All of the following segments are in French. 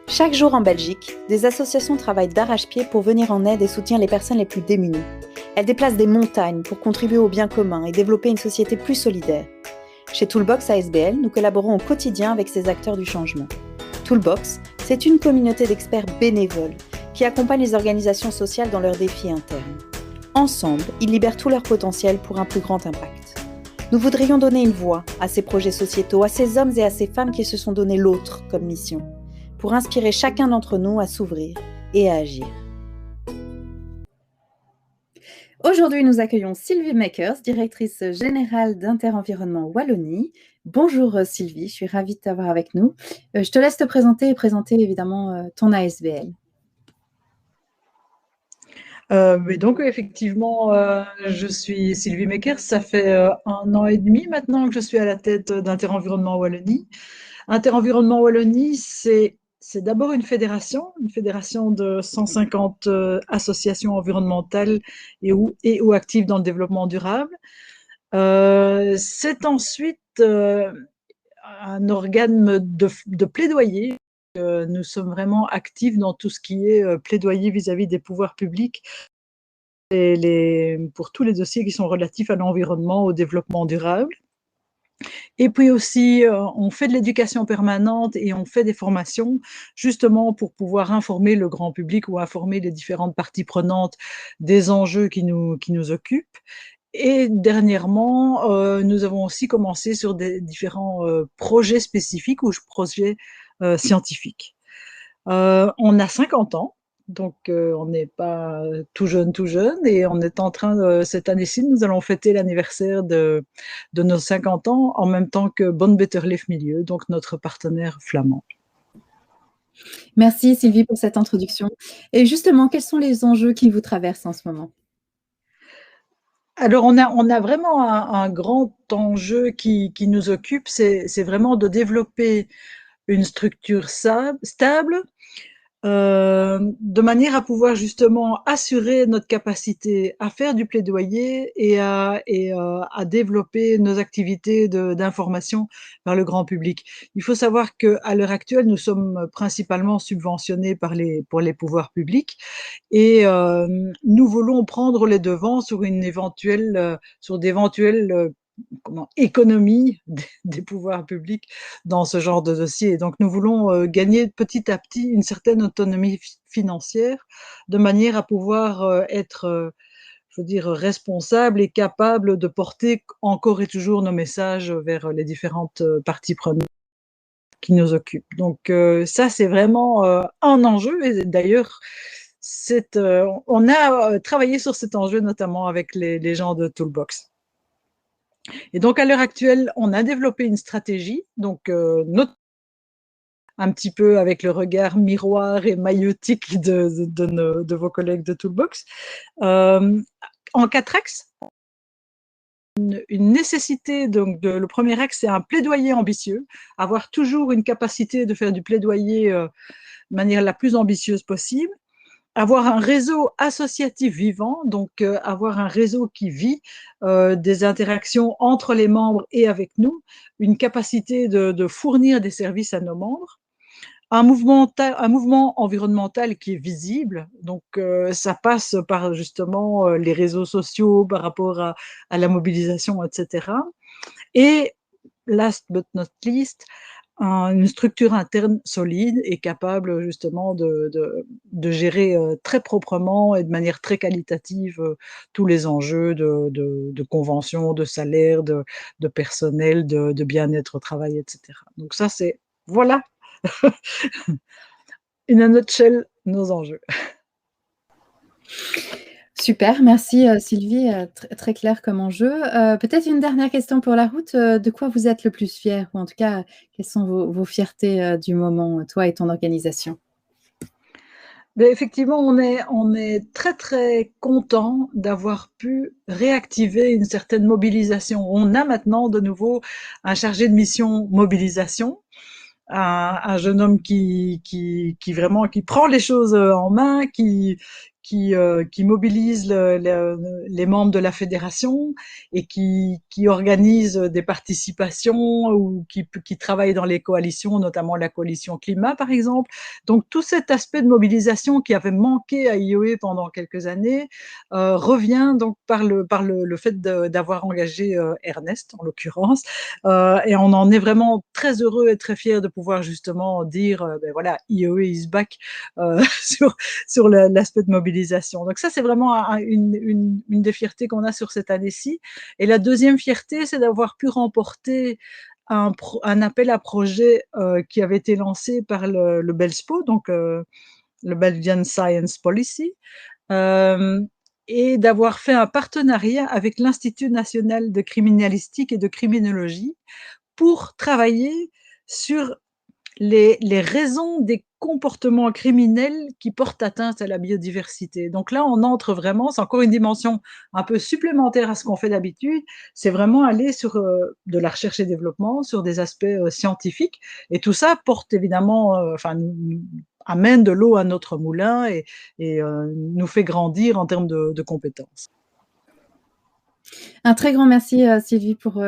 Chaque jour en Belgique, des associations travaillent d'arrache-pied pour venir en aide et soutenir les personnes les plus démunies. Elles déplacent des montagnes pour contribuer au bien commun et développer une société plus solidaire. Chez Toolbox ASBL, nous collaborons au quotidien avec ces acteurs du changement. Toolbox, c'est une communauté d'experts bénévoles qui accompagnent les organisations sociales dans leurs défis internes. Ensemble, ils libèrent tout leur potentiel pour un plus grand impact. Nous voudrions donner une voix à ces projets sociétaux, à ces hommes et à ces femmes qui se sont donné l'autre comme mission, pour inspirer chacun d'entre nous à s'ouvrir et à agir. Aujourd'hui, nous accueillons Sylvie Makers, directrice générale d'Inter-Environnement Wallonie. Bonjour Sylvie, je suis ravie de t'avoir avec nous. Je te laisse te présenter et présenter évidemment ton ASBL. Donc effectivement, je suis Sylvie Makers. Ça fait 1 an et demi maintenant que je suis à la tête d'Inter-Environnement Wallonie. Inter-Environnement Wallonie, c'est d'abord une fédération de 150 associations environnementales et ou actives dans le développement durable. C'est ensuite un organe de plaidoyer. Nous sommes vraiment actifs dans tout ce qui est plaidoyer vis-à-vis des pouvoirs publics pour tous les dossiers qui sont relatifs à l'environnement, au développement durable. Et puis aussi, on fait de l'éducation permanente et on fait des formations justement pour pouvoir informer le grand public ou informer les différentes parties prenantes des enjeux qui nous occupent. Et dernièrement, nous avons aussi commencé sur des différents projets spécifiques ou projets scientifiques. On a 50 ans. Donc, on n'est pas tout jeune, et on est en train, cette année-ci, nous allons fêter l'anniversaire de nos 50 ans en même temps que Bonne Betterleef Milieu, donc notre partenaire flamand. Merci Sylvie pour cette introduction. Et justement, quels sont les enjeux qui vous traversent en ce moment ? Alors, on a vraiment un grand enjeu qui nous occupe, c'est vraiment de développer une structure stable, de manière à pouvoir justement assurer notre capacité à faire du plaidoyer et à développer nos activités d'information vers le grand public. Il faut savoir qu'à l'heure actuelle, nous sommes principalement subventionnés pour les pouvoirs publics et nous voulons prendre les devants sur d'éventuelles économie des pouvoirs publics dans ce genre de dossier. Et donc, nous voulons gagner petit à petit une certaine autonomie financière de manière à pouvoir être, je veux dire, responsable et capable de porter encore et toujours nos messages vers les différentes parties prenantes qui nous occupent. Donc, ça, c'est vraiment un enjeu. Et d'ailleurs, on a travaillé sur cet enjeu notamment avec les gens de Toolbox. Et donc, à l'heure actuelle, on a développé une stratégie, donc un petit peu avec le regard miroir et maïotique de vos collègues de Toolbox, en 4 axes. Une nécessité, donc le premier axe, c'est un plaidoyer ambitieux, avoir toujours une capacité de faire du plaidoyer de manière la plus ambitieuse possible. Avoir un réseau associatif vivant, donc avoir un réseau qui vit, des interactions entre les membres et avec nous, une capacité de fournir des services à nos membres, un mouvement environnemental qui est visible, donc ça passe par justement les réseaux sociaux par rapport à la mobilisation, etc. Et last but not least, une structure interne solide et capable justement de gérer très proprement et de manière très qualitative tous les enjeux de convention, de salaire, de personnel, de bien-être au travail, etc. Donc ça, c'est, voilà, in a nutshell, nos enjeux. Super, merci Sylvie, très clair comme enjeu. Peut-être une dernière question pour la route. De quoi vous êtes le plus fier, ou en tout cas, quelles sont vos fiertés du moment, toi et ton organisation ? Mais effectivement, on est très très content d'avoir pu réactiver une certaine mobilisation. On a maintenant de nouveau un chargé de mission mobilisation, un jeune homme qui vraiment qui prend les choses en main, qui mobilise les membres de la fédération et qui organise des participations ou qui travaille dans les coalitions, notamment la coalition climat par exemple. Donc tout cet aspect de mobilisation qui avait manqué à IOE pendant quelques années revient donc par le fait d'avoir engagé Ernest en l'occurrence, et on en est vraiment très heureux et très fiers de pouvoir justement dire ben voilà, IOE is back sur l'aspect de mobilisation. Donc ça, c'est vraiment une des fiertés qu'on a sur cette année-ci. Et la deuxième fierté, c'est d'avoir pu remporter un appel à projet qui avait été lancé par le BELSPO, donc le Belgian Science Policy, et d'avoir fait un partenariat avec l'Institut national de criminalistique et de criminologie pour travailler sur les raisons des comportements criminels qui portent atteinte à la biodiversité. Donc là, on entre vraiment, c'est encore une dimension un peu supplémentaire à ce qu'on fait d'habitude, c'est vraiment aller sur de la recherche et développement, sur des aspects scientifiques, et tout ça porte évidemment, amène de l'eau à notre moulin et nous fait grandir en termes de compétences. Un très grand merci, Sylvie, pour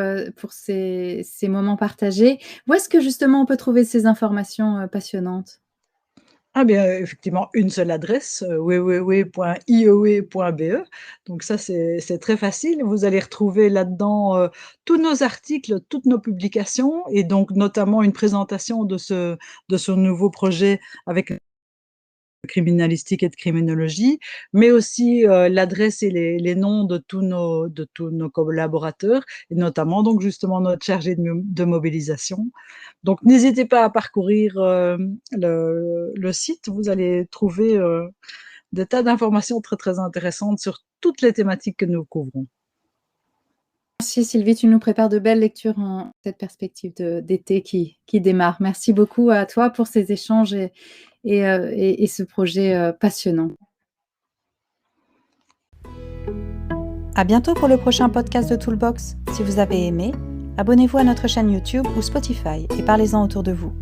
ces moments partagés. Où est-ce que justement on peut trouver ces informations passionnantes? Ah bien, effectivement, une seule adresse, www.ioe.be. Donc ça, c'est très facile. Vous allez retrouver là-dedans, tous nos articles, toutes nos publications et donc notamment une présentation de ce nouveau projet avec criminalistique et de criminologie, mais aussi l'adresse et les noms de tous nos collaborateurs, et notamment donc justement notre chargé de mobilisation. Donc n'hésitez pas à parcourir le site, vous allez trouver des tas d'informations très très intéressantes sur toutes les thématiques que nous couvrons. Merci Sylvie, tu nous prépares de belles lectures en cette perspective d'été qui démarre. Merci beaucoup à toi pour ces échanges et ce projet passionnant. À bientôt pour le prochain podcast de Toolbox. Si vous avez aimé, abonnez-vous à notre chaîne YouTube ou Spotify et parlez-en autour de vous.